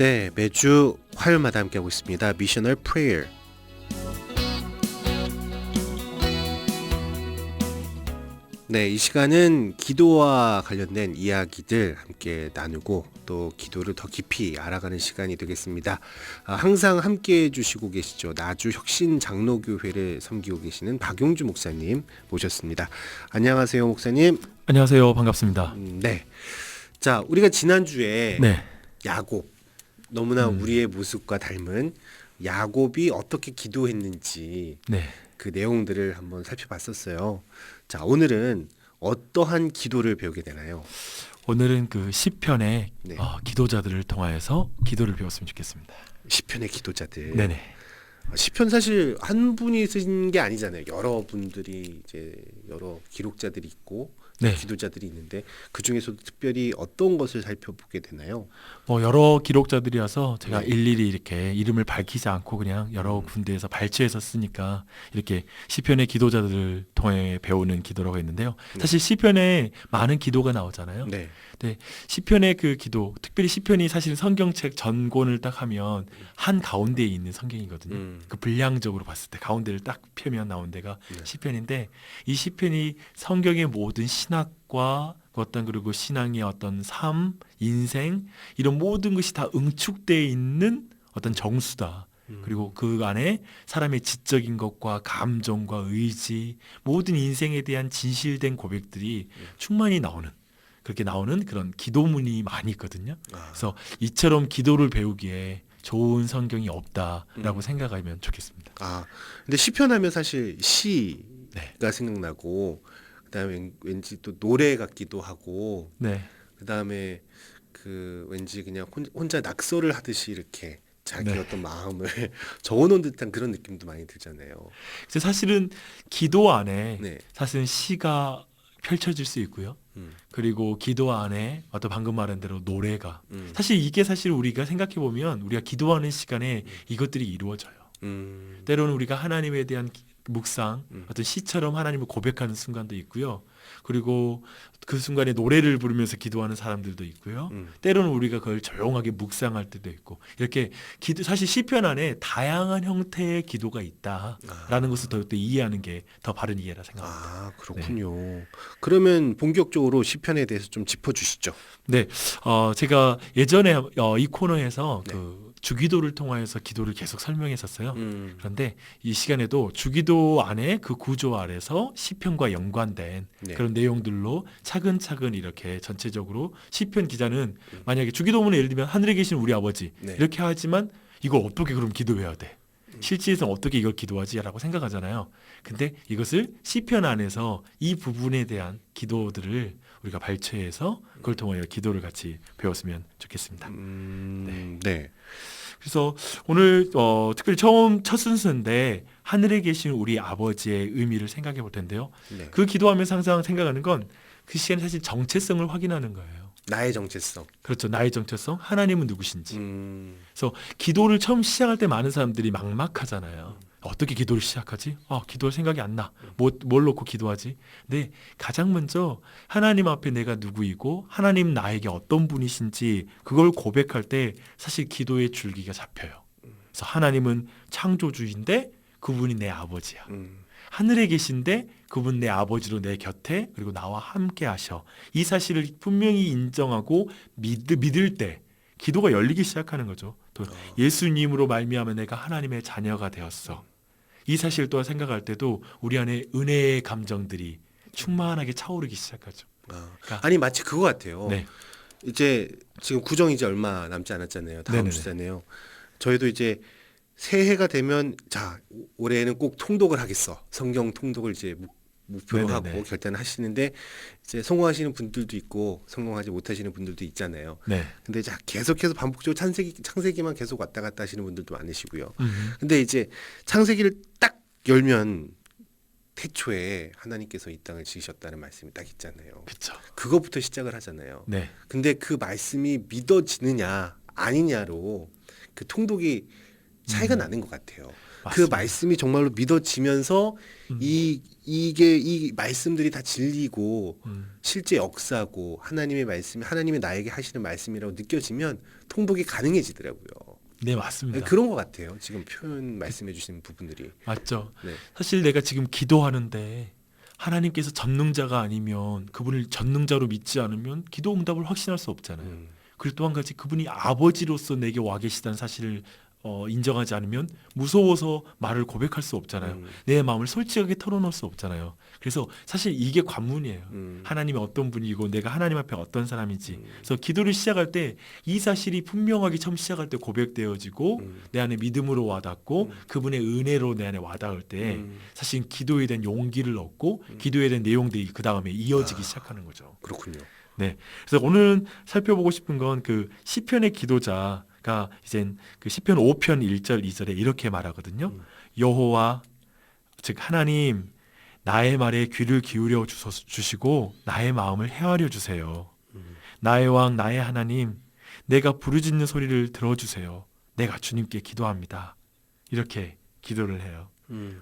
네, 매주 화요일마다 함께하고 있습니다. 미셔널 프레이어. 네, 이 시간은 기도와 관련된 이야기들 함께 나누고 또 기도를 더 깊이 알아가는 시간이 되겠습니다. 항상 함께 해주시고 계시죠. 나주 혁신장로교회를 섬기고 계시는 박용주 목사님 모셨습니다. 안녕하세요, 목사님. 안녕하세요. 반갑습니다. 네. 자, 우리가 지난주에 네. 야곱, 너무나 우리의 모습과 닮은 야곱이 어떻게 기도했는지 네. 그 내용들을 한번 살펴봤었어요. 자, 오늘은 어떠한 기도를 배우게 되나요? 오늘은 그 시편의 네. 기도자들을 통하여서 기도를 배웠으면 좋겠습니다. 시편의 기도자들. 네네. 시편 사실 한 분이 쓰신 게 아니잖아요. 여러 분들이 이제 여러 기록자들이 있고 네. 기도자들이 있는데 그 중에서도 특별히 어떤 것을 살펴보게 되나요? 여러 기록자들이라서 제가 네. 일일이 이렇게 이름을 밝히지 않고 그냥 여러 군데에서 발췌해서 쓰니까 이렇게 시편의 기도자들을 통해 배우는 기도라고 했는데요. 사실 시편에 많은 기도가 나오잖아요. 네. 네, 시편의 그 기도, 특별히 시편이 사실 성경책 전권을 딱 하면 한 가운데에 있는 성경이거든요. 그 분량적으로 봤을 때 가운데를 딱 펴면 나온 데가 시편인데, 이 시편이 성경의 모든 신학과 어떤 그리고 신앙의 어떤 삶, 인생 이런 모든 것이 다 응축되어 있는 어떤 정수다. 그리고 그 안에 사람의 지적인 것과 감정과 의지, 모든 인생에 대한 진실된 고백들이 충만히 나오는, 그렇게 나오는 그런 기도문이 많이 있거든요. 그래서 이처럼 기도를 배우기에 좋은 성경이 없다라고 생각하면 좋겠습니다. 근데 시편하면 사실 시가 네. 생각나고 그다음에 왠지 또 노래 같기도 하고 네. 그다음에 그 왠지 그냥 혼자 낙서를 하듯이 이렇게 자기 네. 어떤 마음을 적어놓은 듯한 그런 느낌도 많이 들잖아요. 그래서 사실은 기도 안에 네. 사실은 시가 펼쳐질 수 있고요. 그리고 기도 안에 어떤 방금 말한 대로 노래가 사실 이게 사실 우리가 생각해 보면 우리가 기도하는 시간에 이것들이 이루어져요. 때로는 우리가 하나님에 대한 묵상, 어떤 시처럼 하나님을 고백하는 순간도 있고요. 그리고 그 순간에 노래를 부르면서 기도하는 사람들도 있고요. 때로는 우리가 그걸 조용하게 묵상할 때도 있고, 이렇게 사실 시편 안에 다양한 형태의 기도가 있다라는 것을 더 이해하는 게 더 바른 이해라 생각합니다. 그렇군요. 네. 그러면 본격적으로 시편에 대해서 좀 짚어주시죠. 네, 제가 예전에 이 코너에서 네. 그 주기도를 통하여서 기도를 계속 설명했었어요. 그런데 이 시간에도 주기도 안에 그 구조 아래서 시편과 연관된 그런 내용들로 차근차근 이렇게 전체적으로 시편 기자는 만약에 주기도문을 예를 들면 하늘에 계신 우리 아버지 이렇게 하지만 이걸 어떻게 그럼 기도해야 돼? 실질에서 어떻게 이걸 기도하지라고 생각하잖아요. 근데 이것을 시편 안에서 이 부분에 대한 기도들을 우리가 발췌해서 그걸 통하여 기도를 같이 배웠으면 좋겠습니다. 네. 그래서 오늘 특별히 첫 순서인데 하늘에 계신 우리 아버지의 의미를 생각해 볼 텐데요. 그 기도하면서 항상 생각하는 건 그 시간에 사실 정체성을 확인하는 거예요. 나의 정체성. 그렇죠. 나의 정체성, 하나님은 누구신지. 그래서 기도를 처음 시작할 때 많은 사람들이 막막하잖아요. 어떻게 기도를 시작하지? 기도할 생각이 안 나. 뭘 놓고 기도하지? 근데 가장 먼저 하나님 앞에 내가 누구이고 하나님 나에게 어떤 분이신지 그걸 고백할 때 사실 기도의 줄기가 잡혀요. 그래서 하나님은 창조주인데 그분이 내 아버지야. 하늘에 계신데 그분 내 아버지로 내 곁에 그리고 나와 함께 하셔. 이 사실을 분명히 인정하고 믿을 때 기도가 열리기 시작하는 거죠. 또 예수님으로 말미암아 내가 하나님의 자녀가 되었어. 이 사실 또한 생각할 때도 우리 안에 은혜의 감정들이 충만하게 차오르기 시작하죠. 아니 마치 그거 같아요. 네. 이제 지금 구정 이제 얼마 남지 않았잖아요. 다음 주잖아요. 저희도 이제 새해가 되면 자 올해는 꼭 통독을 하겠어. 성경 통독을 이제 목표로 하고 결단을 하시는데 이제 성공하시는 분들도 있고 성공하지 못하시는 분들도 있잖아요. 근데 자 계속해서 반복적으로 창세기만 계속 왔다 갔다 하시는 분들도 많으시고요. 근데 이제 창세기를 딱 열면 태초에 하나님께서 이 땅을 지으셨다는 말씀이 딱 있잖아요. 그렇죠. 그것부터 시작을 하잖아요. 근데 그 말씀이 믿어지느냐 아니냐로 그 통독이 차이가 나는 것 같아요. 맞습니다. 말씀이 정말로 믿어지면서 이 말씀들이 다 진리고 실제 역사고 하나님의 말씀이 하나님이 나에게 하시는 말씀이라고 느껴지면 통독이 가능해지더라고요. 네, 맞습니다. 그런 것 같아요. 지금 표현 말씀해 주신 부분들이. 맞죠. 네. 사실 내가 지금 기도하는데 하나님께서 전능자가 아니면 그분을 전능자로 믿지 않으면 기도 응답을 확신할 수 없잖아요. 그리고 또 한 가지 그분이 아버지로서 내게 와 계시다는 사실을 인정하지 않으면 무서워서 말을 고백할 수 없잖아요. 내 마음을 솔직하게 털어놓을 수 없잖아요. 그래서 사실 이게 관문이에요. 하나님이 어떤 분이고 내가 하나님 앞에 어떤 사람인지. 그래서 기도를 시작할 때 이 사실이 분명하게 처음 시작할 때 고백되어지고 내 안에 믿음으로 와닿고 그분의 은혜로 내 안에 와닿을 때 사실 기도에 대한 용기를 얻고 기도에 대한 내용들이 그 다음에 이어지기 시작하는 거죠. 그렇군요. 네. 그래서 오늘 살펴보고 싶은 건 그 시편의 기도자가 이젠 그 시편 5편 1절 2절에 이렇게 말하거든요. 여호와 즉 하나님 나의 말에 귀를 기울여 주시고 나의 마음을 헤아려 주세요. 나의 왕 나의 하나님 내가 부르짖는 소리를 들어주세요. 내가 주님께 기도합니다. 이렇게 기도를 해요.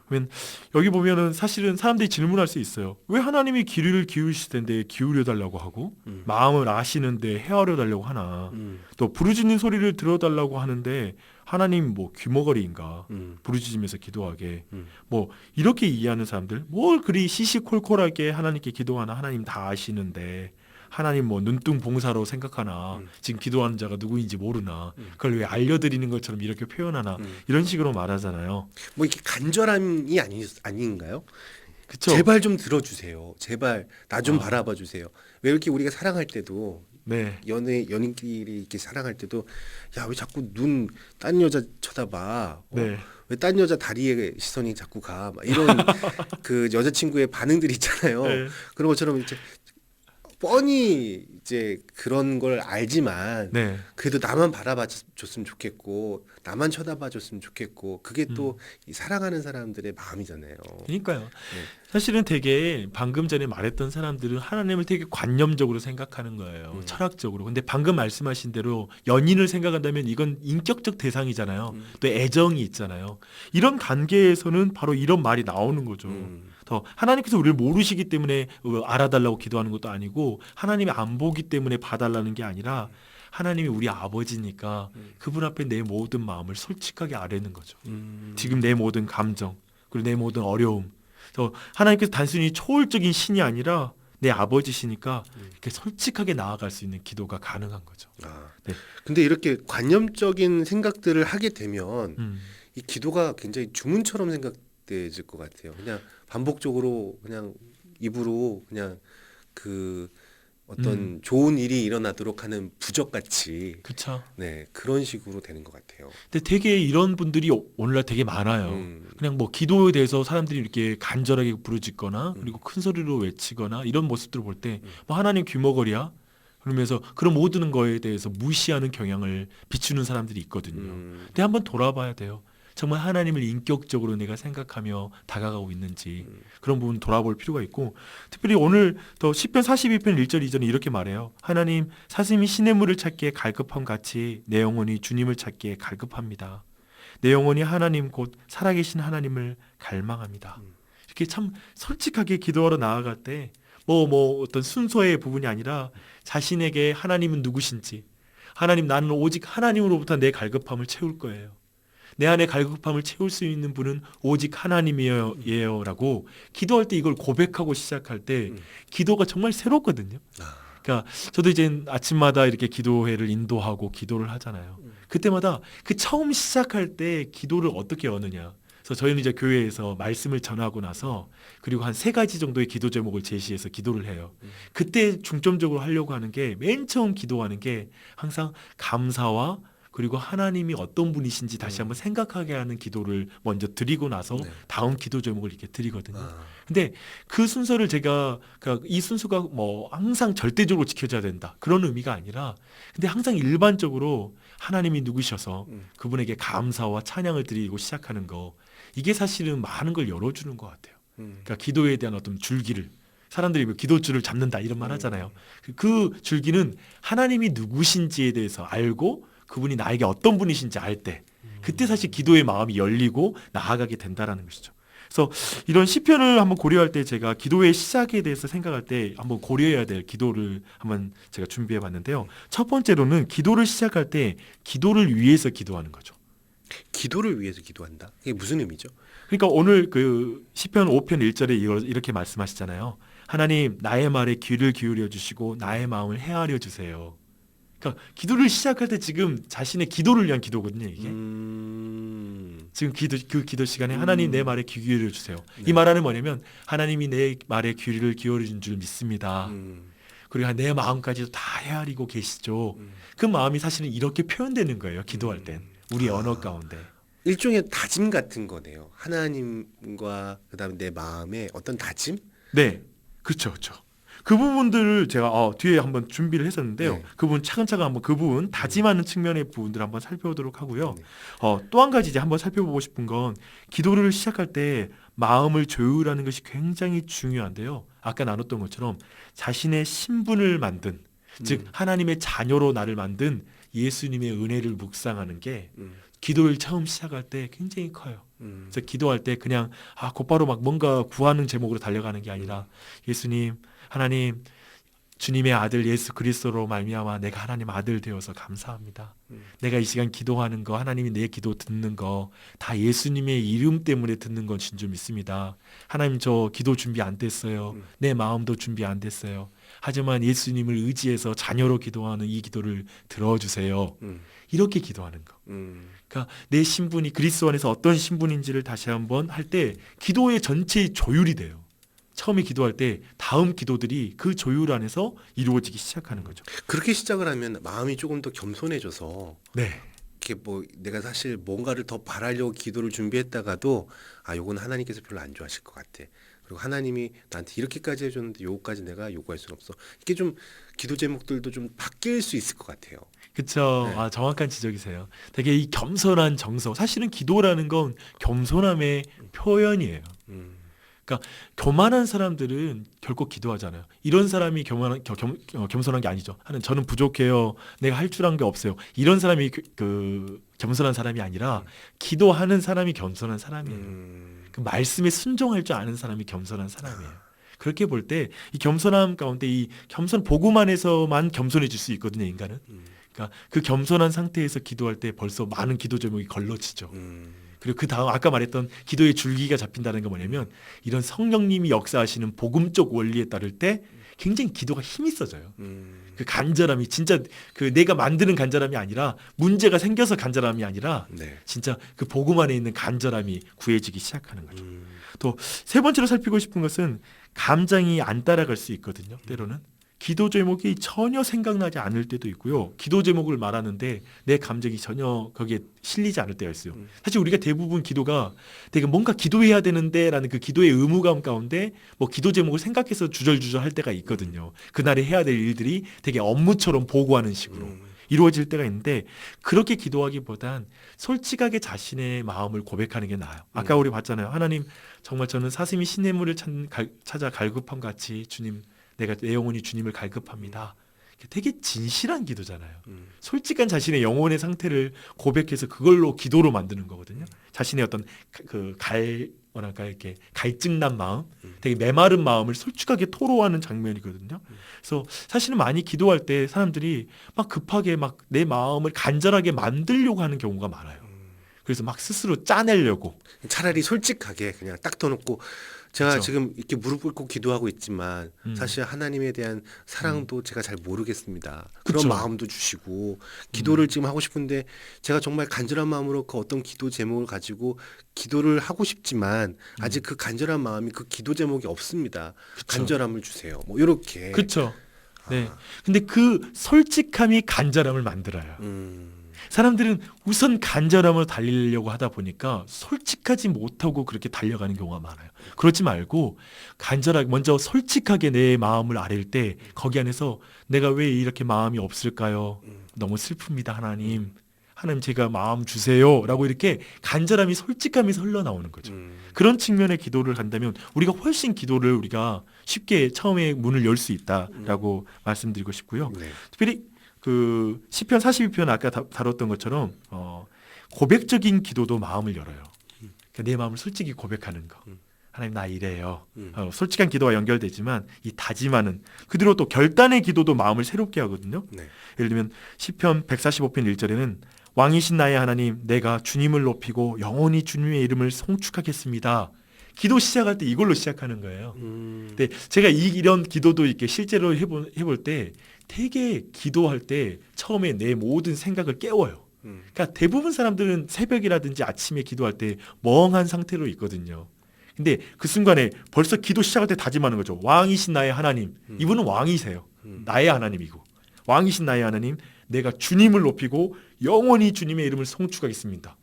그러면 여기 보면은 사실은 사람들이 질문할 수 있어요. 왜 하나님이 귀를 기울이실 텐데 기울여 달라고 하고 마음을 아시는데 헤아려 달라고 하나. 또 부르짖는 소리를 들어달라고 하는데 하나님 뭐 귀머거리인가 부르짖으면서 기도하게 뭐 이렇게 이해하는 사람들 뭘 그리 시시콜콜하게 하나님께 기도하나 하나님 다 아시는데 하나님 뭐 눈뚱 봉사로 생각하나 지금 기도하는 자가 누구인지 모르나 그걸 왜 알려드리는 것처럼 이렇게 표현하나 이런 식으로 말하잖아요. 뭐 이렇게 간절함이 아닌가요? 그쵸? 제발 좀 들어주세요. 제발 나 좀 바라봐 주세요. 왜 이렇게 우리가 사랑할 때도 네. 연인끼리 이렇게 사랑할 때도 야 왜 자꾸 눈 딴 여자 쳐다봐? 네. 왜 딴 여자 다리에 시선이 자꾸 가? 막 이런 그 여자친구의 반응들이 있잖아요. 네. 그런 것처럼 이제 뻔히 이제 그런 걸 알지만 네. 그래도 나만 바라봐 줬으면 좋겠고 나만 쳐다봐 줬으면 좋겠고 그게 또 이 사랑하는 사람들의 마음이잖아요. 그러니까요. 사실은 되게 방금 전에 말했던 사람들은 하나님을 되게 관념적으로 생각하는 거예요. 철학적으로. 근데 방금 말씀하신 대로 연인을 생각한다면 이건 인격적 대상이잖아요. 또 애정이 있잖아요. 이런 관계에서는 바로 이런 말이 나오는 거죠. 더 하나님께서 우리를 모르시기 때문에 알아달라고 기도하는 것도 아니고 하나님이 안 보기 때문에 봐달라는 게 아니라 하나님이 우리 아버지니까 그분 앞에 내 모든 마음을 솔직하게 아뢰는 거죠. 지금 내 모든 감정 그리고 내 모든 어려움. 그래서 하나님께서 단순히 초월적인 신이 아니라 내 아버지시니까 이렇게 솔직하게 나아갈 수 있는 기도가 가능한 거죠. 네. 근데 이렇게 관념적인 생각들을 하게 되면 이 기도가 굉장히 주문처럼 생각되질 것 같아요. 그냥 반복적으로 그냥 입으로 그냥 그 어떤 좋은 일이 일어나도록 하는 부적같이 그렇죠. 네 그런 식으로 되는 것 같아요. 근데 되게 이런 분들이 오늘날 되게 많아요. 그냥 뭐 기도에 대해서 사람들이 이렇게 간절하게 부르짖거나 그리고 큰 소리로 외치거나 이런 모습들을 볼 때 뭐 하나님 귀머거리야? 그러면서 그런 모든 거에 대해서 무시하는 경향을 비추는 사람들이 있거든요. 근데 한번 돌아봐야 돼요. 정말 하나님을 인격적으로 내가 생각하며 다가가고 있는지 그런 부분 돌아볼 필요가 있고 특별히 오늘 더 시편 42편 1절 2절에 이렇게 말해요. 하나님 사슴이 시냇물을 찾기에 갈급함 같이 내 영혼이 주님을 찾기에 갈급합니다. 내 영혼이 하나님 곧 살아계신 하나님을 갈망합니다. 이렇게 참 솔직하게 기도하러 나아갈 때 뭐 어떤 순서의 부분이 아니라 자신에게 하나님은 누구신지 하나님 나는 오직 하나님으로부터 내 갈급함을 채울 거예요. 내 안에 갈급함을 채울 수 있는 분은 오직 하나님이에요 라고 기도할 때 이걸 고백하고 시작할 때 기도가 정말 새롭거든요. 그러니까 저도 이제 아침마다 이렇게 기도회를 인도하고 기도를 하잖아요. 그때마다 그 처음 시작할 때 기도를 어떻게 여느냐. 그래서 저희는 이제 교회에서 말씀을 전하고 나서 그리고 한 3가지 정도의 기도 제목을 제시해서 기도를 해요. 그때 중점적으로 하려고 하는 게 맨 처음 기도하는 게 항상 감사와 그리고 하나님이 어떤 분이신지 다시 한번 생각하게 하는 기도를 먼저 드리고 나서 다음 기도 제목을 이렇게 드리거든요. 근데 그 순서를 제가 그러니까 이 순서가 뭐 항상 절대적으로 지켜져야 된다 그런 의미가 아니라 근데 항상 일반적으로 하나님이 누구셔서 그분에게 감사와 찬양을 드리고 시작하는 거 이게 사실은 많은 걸 열어주는 것 같아요. 그러니까 기도에 대한 어떤 줄기를 사람들이 뭐 기도줄을 잡는다 이런 말 하잖아요. 그 줄기는 하나님이 누구신지에 대해서 알고 그분이 나에게 어떤 분이신지 알 때 그때 사실 기도의 마음이 열리고 나아가게 된다라는 것이죠. 그래서 이런 시편을 한번 고려할 때 제가 기도의 시작에 대해서 생각할 때 한번 고려해야 될 기도를 한번 제가 준비해 봤는데요. 첫 번째로는 기도를 시작할 때 기도를 위해서 기도하는 거죠. 기도를 위해서 기도한다. 이게 무슨 의미죠? 그러니까 오늘 그 시편 5편 1절에 이렇게 말씀하시잖아요. 하나님 나의 말에 귀를 기울여 주시고 나의 마음을 헤아려 주세요. 그러니까 기도를 시작할 때 지금 자신의 기도를 위한 기도거든요, 이게. 지금 그 기도 시간에 하나님 내 말에 귀 기울여 주세요. 네. 이 말하는 뭐냐면 하나님이 내 말에 귀를 기울여 준 줄 믿습니다. 그리고 내 마음까지도 다 헤아리고 계시죠. 그 마음이 사실은 이렇게 표현되는 거예요, 기도할 땐. 우리 언어 가운데. 일종의 다짐 같은 거네요. 하나님과 그다음에 내 마음에 어떤 다짐? 네, 그렇죠, 그렇죠. 그 부분들을 제가 뒤에 한번 준비를 했었는데요. 네. 그 부분 차근차근 한번 그 부분 다짐하는 측면의 부분들을 한번 살펴보도록 하고요. 네. 또 한 가지 이제 한번 살펴보고 싶은 건 기도를 시작할 때 마음을 조율하는 것이 굉장히 중요한데요. 아까 나눴던 것처럼 자신의 신분을 만든 즉 하나님의 자녀로 나를 만든 예수님의 은혜를 묵상하는 게 기도를 처음 시작할 때 굉장히 커요. 그래서 기도할 때 그냥 곧바로 막 뭔가 구하는 제목으로 달려가는 게 아니라 예수님, 하나님, 주님의 아들 예수 그리스도로 말미암아 내가 하나님 아들 되어서 감사합니다. 내가 이 시간 기도하는 거, 하나님이 내 기도 듣는 거 다 예수님의 이름 때문에 듣는 것인 줄 믿습니다. 하나님 저 기도 준비 안 됐어요. 내 마음도 준비 안 됐어요. 하지만 예수님을 의지해서 자녀로 기도하는 이 기도를 들어주세요. 이렇게 기도하는 거. 그러니까 내 신분이 그리스도 안에서 어떤 신분인지를 다시 한번 할 때 기도의 전체의 조율이 돼요. 처음에 기도할 때 다음 기도들이 그 조율 안에서 이루어지기 시작하는 거죠. 그렇게 시작을 하면 마음이 조금 더 겸손해져서 네. 이렇게 뭐 내가 사실 뭔가를 더 바라려고 기도를 준비했다가도 요건 하나님께서 별로 안 좋아하실 것 같아. 그리고 하나님이 나한테 이렇게까지 해줬는데 요거까지 내가 요구할 수는 없어. 이게 좀 기도 제목들도 좀 바뀔 수 있을 것 같아요. 그렇죠. 네. 정확한 지적이세요. 되게 이 겸손한 정서. 사실은 기도라는 건 겸손함의 표현이에요. 그러니까 교만한 사람들은 결코 기도하지 않아요. 이런 사람이 겸손한 게 아니죠. 저는 부족해요. 내가 할 줄 아는 게 없어요. 이런 사람이 겸손한 사람이 아니라 기도하는 사람이 겸손한 사람이에요. 그 말씀에 순종할 줄 아는 사람이 겸손한 사람이에요. 그렇게 볼 때 이 겸손함 가운데 이 겸손 복음 안에서만 겸손해질 수 있거든요, 인간은. 그러니까 그 겸손한 상태에서 기도할 때 벌써 많은 기도 제목이 걸러지죠. 그리고 그 다음 아까 말했던 기도의 줄기가 잡힌다는 게 뭐냐면 이런 성령님이 역사하시는 복음적 원리에 따를 때 굉장히 기도가 힘이 있어져요. 그 간절함이 진짜 그 내가 만드는 간절함이 아니라 문제가 생겨서 간절함이 아니라 네. 진짜 그 복음 안에 있는 간절함이 구해지기 시작하는 거죠. 또 세 번째로 살피고 싶은 것은 감정이 안 따라갈 수 있거든요. 때로는. 기도 제목이 전혀 생각나지 않을 때도 있고요. 기도 제목을 말하는데 내 감정이 전혀 거기에 실리지 않을 때가 있어요. 사실 우리가 대부분 기도가 되게 뭔가 기도해야 되는데 라는 그 기도의 의무감 가운데 뭐 기도 제목을 생각해서 주절주절 할 때가 있거든요. 그날에 해야 될 일들이 되게 업무처럼 보고하는 식으로 이루어질 때가 있는데 그렇게 기도하기보단 솔직하게 자신의 마음을 고백하는 게 나아요. 아까 우리 봤잖아요. 하나님 정말 저는 사슴이 시냇물을 찾아 갈급함 같이 주님 내가 내 영혼이 주님을 갈급합니다. 되게 진실한 기도잖아요. 솔직한 자신의 영혼의 상태를 고백해서 그걸로 기도로 만드는 거거든요. 자신의 어떤 뭐랄까 이렇게 갈증난 마음, 되게 메마른 마음을 솔직하게 토로하는 장면이거든요. 그래서 사실은 많이 기도할 때 사람들이 막 급하게 막 내 마음을 간절하게 만들려고 하는 경우가 많아요. 그래서 막 스스로 짜내려고. 차라리 솔직하게 그냥 딱 터놓고 제가 그쵸. 지금 이렇게 무릎 꿇고 기도하고 있지만 사실 하나님에 대한 사랑도 제가 잘 모르겠습니다. 그런 그쵸. 마음도 주시고 기도를 지금 하고 싶은데 제가 정말 간절한 마음으로 그 어떤 기도 제목을 가지고 기도를 하고 싶지만 아직 그 간절한 마음이 그 기도 제목이 없습니다. 그쵸. 간절함을 주세요. 뭐 이렇게. 그렇죠. 네. 근데 그 솔직함이 간절함을 만들어요. 음, 사람들은 우선 간절함을 달리려고 하다 보니까 솔직하지 못하고 그렇게 달려가는 경우가 많아요. 그렇지 말고 간절하게 먼저 솔직하게 내 마음을 아릴 때 거기 안에서 내가 왜 이렇게 마음이 없을까요? 너무 슬픕니다, 하나님. 하나님 제가 마음 주세요. 라고 이렇게 간절함이 솔직함이 흘러나오는 거죠. 그런 측면의 기도를 한다면 우리가 훨씬 기도를 우리가 쉽게 처음에 문을 열 수 있다라고 말씀드리고 싶고요. 네. 특별히 그 시편 42편 아까 다뤘던 것처럼 고백적인 기도도 마음을 열어요. 그러니까 내 마음을 솔직히 고백하는 거. 하나님 나 이래요. 솔직한 기도와 연결되지만 이 다짐하는 그대로 또 결단의 기도도 마음을 새롭게 하거든요. 네. 예를 들면 시편 145편 1절에는 왕이신 나의 하나님 내가 주님을 높이고 영원히 주님의 이름을 송축하겠습니다. 기도 시작할 때 이걸로 시작하는 거예요. 근데 제가 이런 기도도 이렇게 실제로 해볼 때 되게 기도할 때 처음에 내 모든 생각을 깨워요. 그러니까 대부분 사람들은 새벽이라든지 아침에 기도할 때 멍한 상태로 있거든요. 근데 그 순간에 벌써 기도 시작할 때 다짐하는 거죠. 왕이신 나의 하나님. 이분은 왕이세요. 나의 하나님이고. 왕이신 나의 하나님, 내가 주님을 높이고 영원히 주님의 이름을 송축하겠습니다.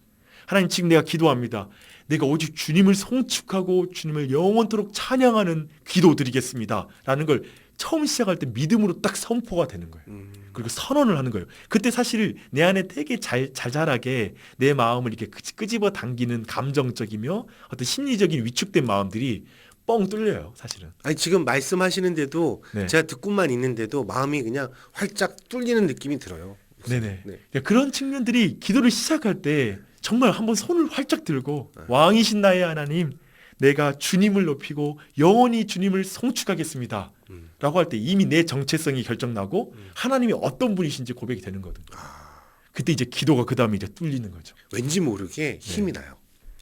하나님 지금 내가 기도합니다. 내가 오직 주님을 송축하고 주님을 영원토록 찬양하는 기도 드리겠습니다. 라는 걸 처음 시작할 때 믿음으로 딱 선포가 되는 거예요. 그리고 선언을 하는 거예요. 그때 사실 내 안에 되게 자잘하게 내 마음을 이렇게 끄집어 당기는 감정적이며 어떤 심리적인 위축된 마음들이 뻥 뚫려요, 사실은. 아니 지금 말씀하시는데도 네. 제가 듣고만 있는데도 마음이 그냥 활짝 뚫리는 느낌이 들어요. 네네. 네. 그러니까 그런 측면들이 기도를 시작할 때 정말 한번 손을 활짝 들고 왕이신 나의 하나님, 내가 주님을 높이고 영원히 주님을 송축하겠습니다. 라고 할 때 이미 내 정체성이 결정나고 하나님이 어떤 분이신지 고백이 되는 거거든요. 그때 이제 기도가 그 다음에 이제 뚫리는 거죠. 왠지 모르게 힘이 나요.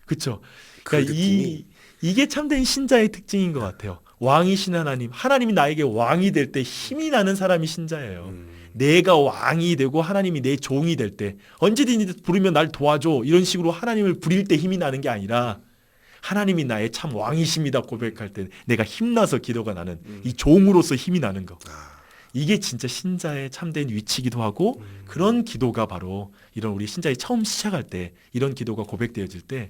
그렇죠. 그 그러니까 느낌이. 이게 참된 신자의 특징인 것 같아요. 왕이신 하나님, 하나님이 나에게 왕이 될 때 힘이 나는 사람이 신자예요. 내가 왕이 되고 하나님이 내 종이 될 때 언제든지 부르면 날 도와줘 이런 식으로 하나님을 부릴 때 힘이 나는 게 아니라 하나님이 나의 참 왕이십니다 고백할 때 내가 힘나서 기도가 나는 이 종으로서 힘이 나는 거. 이게 진짜 신자의 참된 위치이기도 하고 그런 기도가 바로 이런 우리 신자의 처음 시작할 때 이런 기도가 고백되어질 때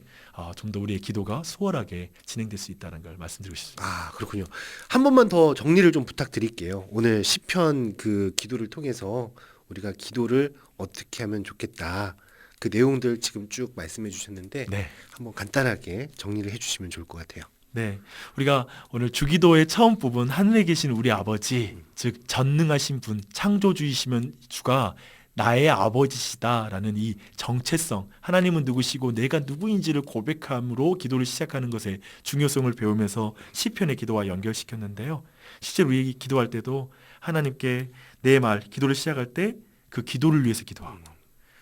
좀 더 우리의 기도가 수월하게 진행될 수 있다는 걸 말씀드리고 싶습니다. 아 그렇군요. 한 번만 더 정리를 좀 부탁드릴게요. 오늘 시편 그 기도를 통해서 우리가 기도를 어떻게 하면 좋겠다. 그 내용들 지금 쭉 말씀해 주셨는데 네. 한번 간단하게 정리를 해주시면 좋을 것 같아요. 네, 우리가 오늘 주기도의 처음 부분 하늘에 계신 우리 아버지, 즉 전능하신 분, 창조주이시면 주가 나의 아버지시다라는 이 정체성, 하나님은 누구시고 내가 누구인지를 고백함으로 기도를 시작하는 것의 중요성을 배우면서 시편의 기도와 연결시켰는데요. 실제로 우리 기도할 때도 하나님께 내 말, 기도를 시작할 때 그 기도를 위해서 기도하고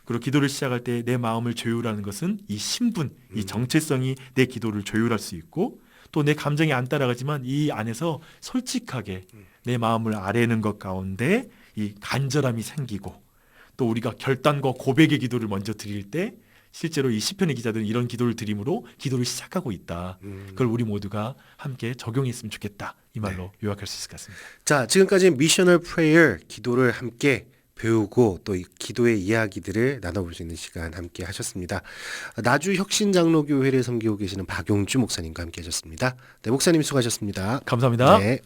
그리고 기도를 시작할 때 내 마음을 조율하는 것은 이 신분, 이 정체성이 내 기도를 조율할 수 있고 또 내 감정이 안 따라가지만 이 안에서 솔직하게 내 마음을 아뢰는 것 가운데 이 간절함이 생기고 또 우리가 결단과 고백의 기도를 먼저 드릴 때 실제로 이 시편의 기자들은 이런 기도를 드림으로 기도를 시작하고 있다. 그걸 우리 모두가 함께 적용했으면 좋겠다. 이 말로 요약할 수 있을 것 같습니다. 자 지금까지 미셔널 프레이어 기도를 함께 배우고 또 이 기도의 이야기들을 나눠볼 수 있는 시간 함께 하셨습니다. 나주 혁신장로교회를 섬기고 계시는 박용주 목사님과 함께 하셨습니다. 네, 목사님 수고하셨습니다. 감사합니다. 네.